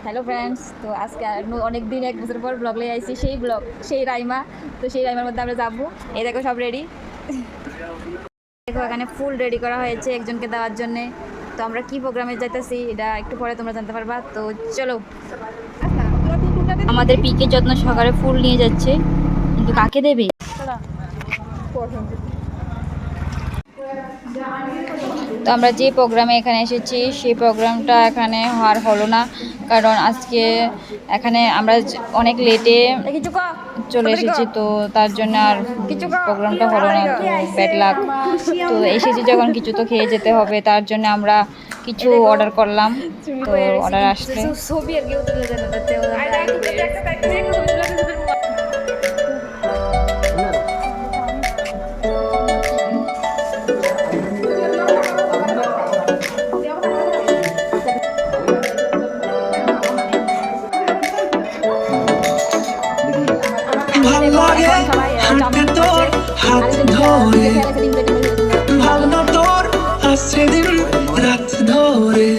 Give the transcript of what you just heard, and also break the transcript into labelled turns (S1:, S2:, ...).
S1: Hello friends, তো আজকে অনেক দিন এক বছর পর ব্লগ লিয়ে আইছি, সেই ব্লগ সেই রাইমা। তো সেই রাইমার মধ্যে আমরা যাবো। এই দেখো সব রেডি, দেখো এখানে ফুল রেডি করা হয়েছে একজনকে দেওয়ার জন্যে। তো আমরা কি প্রোগ্রামে যাইতেছি এটা একটু পরে তোমরা জানতে পারবা। তো চলো, আমাদের পিকে যত্ন সহকারে ফুল নিয়ে যাচ্ছে, কিন্তু কাকে দেবে? তো আমরা যে প্রোগ্রামে এখানে এসেছি সেই প্রোগ্রামটা এখানে হলো না, কারণ আজকে এখানে আমরা অনেক লেটে চলে এসেছি, তো তার জন্য আর প্রোগ্রামটা হলো না। তো ব্যাড লাক। তো এসেছি যখন কিছু তো খেয়ে যেতে হবে, তার জন্য আমরা কিছু অর্ডার করলাম। তো অর্ডার আসলে ছবি আর কেউ তুলে
S2: হাতে তোর হাত ধরে ভাবনা তোর আসছে দিন রাত ধরে।